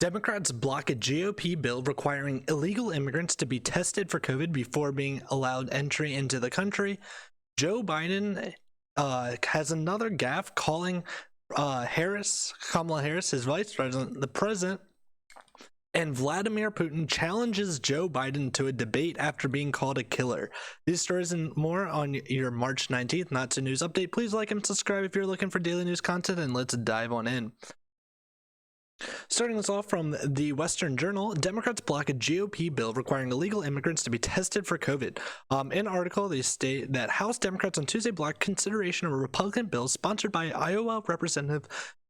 Democrats block a GOP bill requiring illegal immigrants to be tested for COVID before being allowed entry into the country. Joe Biden has another gaffe, calling Kamala Harris, his vice president, the president. And Vladimir Putin challenges Joe Biden to a debate after being called a killer. These stories and more on your March 19th Not So News update. Please like and subscribe if you're looking for daily news content, and let's dive on in. Starting us off from the Western Journal, Democrats block a GOP bill requiring illegal immigrants to be tested for COVID. In an article, they state that House Democrats on Tuesday blocked consideration of a Republican bill sponsored by Iowa Representative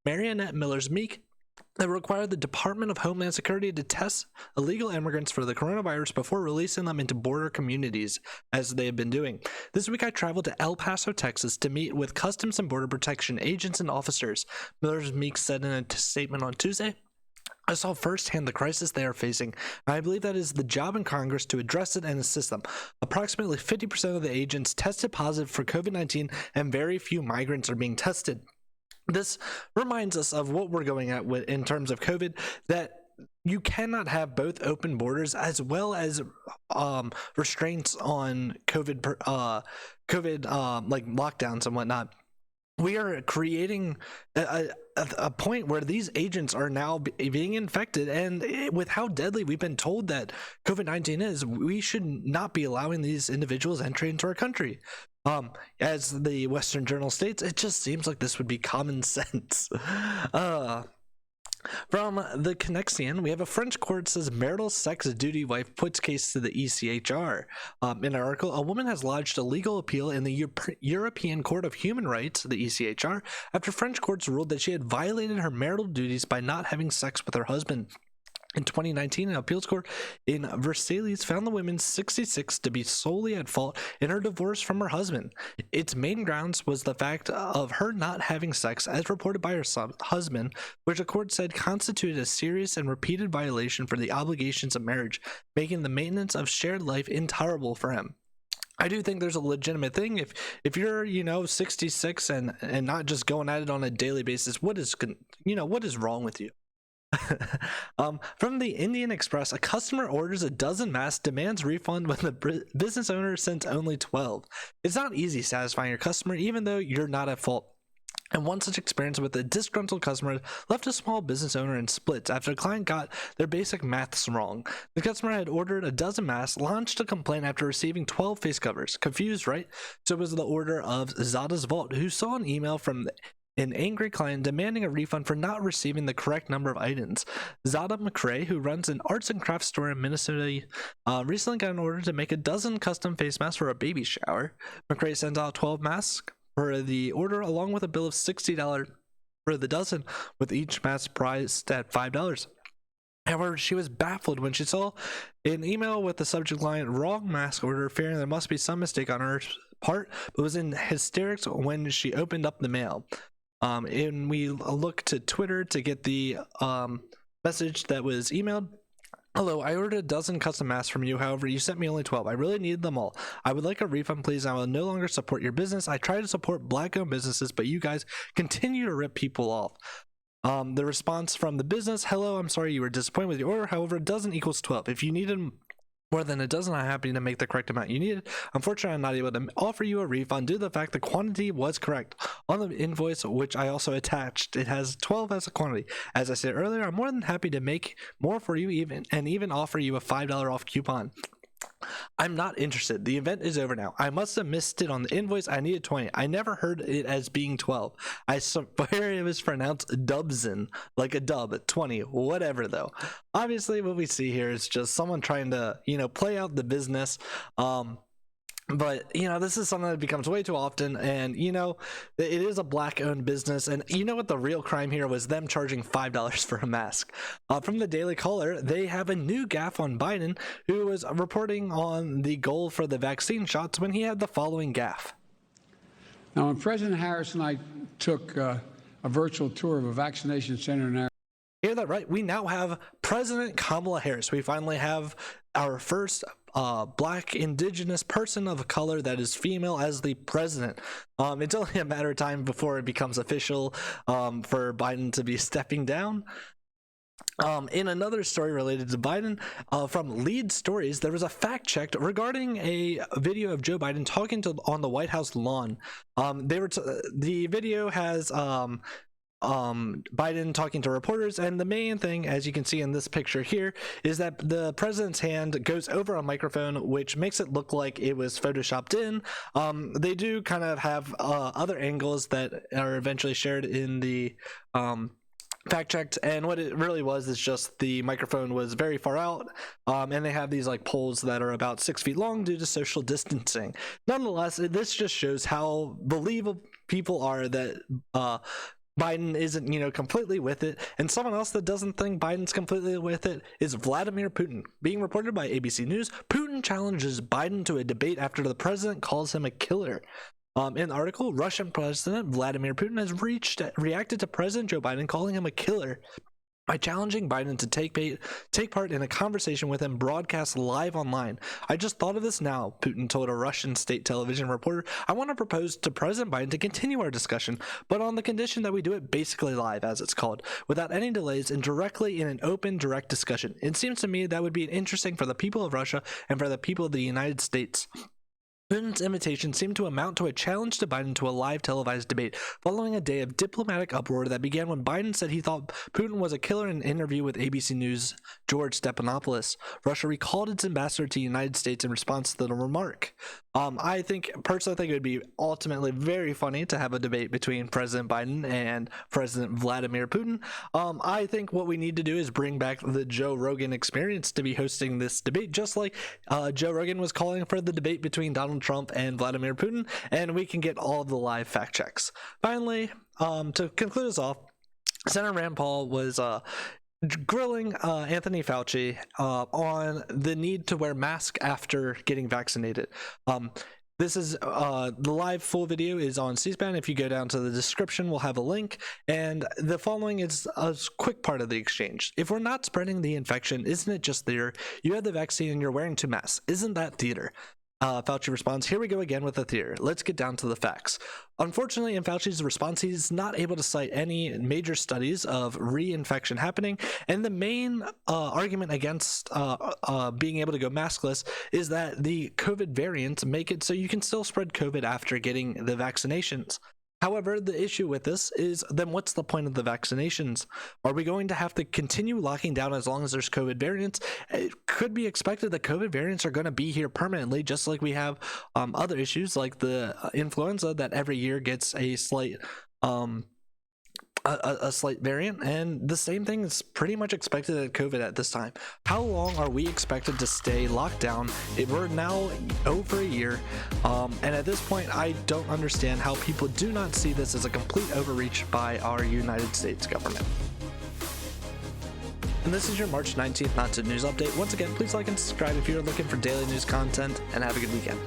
Mariannette Millers-Meek that required the Department of Homeland Security to test illegal immigrants for the coronavirus before releasing them into border communities, as they have been doing. This week I traveled to El Paso, Texas to meet with Customs and Border Protection agents and officers, Millers-Meek said in a statement on Tuesday. I saw firsthand the crisis they are facing, and I believe that is the job in Congress to address it and assist them. Approximately 50% of the agents tested positive for COVID-19, and very few migrants are being tested. This reminds us of what we're going at with in terms of COVID, that you cannot have both open borders as well as restraints on COVID like lockdowns and whatnot. We are creating a point where these agents are now being infected, and with how deadly we've been told that COVID-19 is, we should not be allowing these individuals entry into our country. As the Western Journal states, it just seems like this would be common sense. From the Connexion, we have a French court says marital sex duty wife puts case to the ECHR. In an article, a woman has lodged a legal appeal in the European Court of Human Rights, the ECHR, after French courts ruled that she had violated her marital duties by not having sex with her husband. In 2019, an appeals court in Versailles found the woman 66 to be solely at fault in her divorce from her husband. Its main grounds was the fact of her not having sex, as reported by her husband, which the court said constituted a serious and repeated violation for the obligations of marriage, making the maintenance of shared life intolerable for him. I do think there's a legitimate thing. If you're 66 and not just going at it on a daily basis, what is wrong with you? From the Indian Express, a customer orders a dozen masks, demands refund when the business owner sends only 12. It's not easy satisfying your customer, even though you're not at fault. And one such experience with a disgruntled customer left a small business owner in splits after the client got their basic maths wrong. The customer had ordered a dozen masks, launched a complaint after receiving 12 face covers. Confused, right? So it was the order of Zada's Vault, who saw an email from an angry client demanding a refund for not receiving the correct number of items. Zada McRae, who runs an arts and crafts store in Minnesota, recently got an order to make a dozen custom face masks for a baby shower. McRae sends out 12 masks for the order, along with a bill of $60 for the dozen, with each mask priced at $5. However, she was baffled when she saw an email with the subject line "wrong mask order," fearing there must be some mistake on her part, but was in hysterics when she opened up the mail. And we look to Twitter to get the message that was emailed. Hello, I ordered a dozen custom masks from you. However, you sent me only 12. I really needed them all. I would like a refund, please. I will no longer support your business. I try to support black-owned businesses, but you guys continue to rip people off. The response from the business: hello, I'm sorry you were disappointed with your order. However, a dozen equals 12. If you needed more than a dozen, I'm happy to make the correct amount you needed. Unfortunately, I'm not able to offer you a refund due to the fact the quantity was correct. On the invoice, which I also attached, it has 12 as a quantity. As I said earlier, I'm more than happy to make more for you even offer you a $5 off coupon. I'm not interested. The event is over now. I must have missed it on the invoice. I needed 20. I never heard it as being 12. I swear it was pronounced dubsin, like a dub, 20, whatever though. Obviously what we see here is just someone trying to, play out the business. But this is something that becomes way too often, and it is a black-owned business. And what the real crime here was? Them charging $5 for a mask. From the Daily Caller, they have a new gaffe on Biden, who was reporting on the goal for the vaccine shots when he had the following gaffe. Now, when President Harris and I took a virtual tour of a vaccination center in Arizona. Hear that right? We now have President Kamala Harris. We finally have our first black indigenous person of color that is female as the president. It's only a matter of time before it becomes official for Biden to be stepping down. In another story related to Biden, from Lead Stories, there was a fact check regarding a video of Joe Biden talking on the White House lawn. The video has Biden talking to reporters, and the main thing, as you can see in this picture here, is that the president's hand goes over a microphone, which makes it look like it was photoshopped in. They do kind of have other angles that are eventually shared in the fact checked, and what it really was is just the microphone was very far out, and they have these like poles that are about 6 feet long due to social distancing. Nonetheless, this just shows how believable people are that Biden isn't, completely with it. And someone else that doesn't think Biden's completely with it is Vladimir Putin. Being reported by ABC News, Putin challenges Biden to a debate after the president calls him a killer. In the article, Russian President Vladimir Putin has reacted to President Joe Biden calling him a killer by challenging Biden to take part in a conversation with him broadcast live online. "I just thought of this now," Putin told a Russian state television reporter. "I want to propose to President Biden to continue our discussion, but on the condition that we do it basically live, as it's called, without any delays and directly in an open, direct discussion. It seems to me that would be interesting for the people of Russia and for the people of the United States." Putin's invitation seemed to amount to a challenge to Biden to a live televised debate, following a day of diplomatic uproar that began when Biden said he thought Putin was a killer in an interview with ABC News' George Stephanopoulos. Russia recalled its ambassador to the United States in response to the remark. I personally think it would be ultimately very funny to have a debate between President Biden and President Vladimir Putin. I think what we need to do is bring back the Joe Rogan experience to be hosting this debate, just like Joe Rogan was calling for the debate between Donald Trump and Vladimir Putin, and we can get all of the live fact checks. Finally, to conclude us off, Senator Rand Paul was grilling Anthony Fauci on the need to wear masks after getting vaccinated. This is the live full video is on C-SPAN. If you go down to the description, we'll have a link. And the following is a quick part of the exchange. "If we're not spreading the infection, isn't it just theater? You have the vaccine and you're wearing 2 masks. Isn't that theater?" Fauci responds, "Here we go again with the theater. Let's get down to the facts." Unfortunately, in Fauci's response, he's not able to cite any major studies of reinfection happening. And the main argument against being able to go maskless is that the COVID variants make it so you can still spread COVID after getting the vaccinations. However, the issue with this is, then what's the point of the vaccinations? Are we going to have to continue locking down as long as there's COVID variants? It could be expected that COVID variants are going to be here permanently, just like we have other issues like the influenza that every year gets a slight variant, and the same thing is pretty much expected at COVID at this time. How long are we expected to stay locked down? We're now over a year, and at this point I don't understand how people do not see this as a complete overreach by our United States government. And this is your March 19th Not So News update. Once again, please like and subscribe if you're looking for daily news content, and have a good weekend.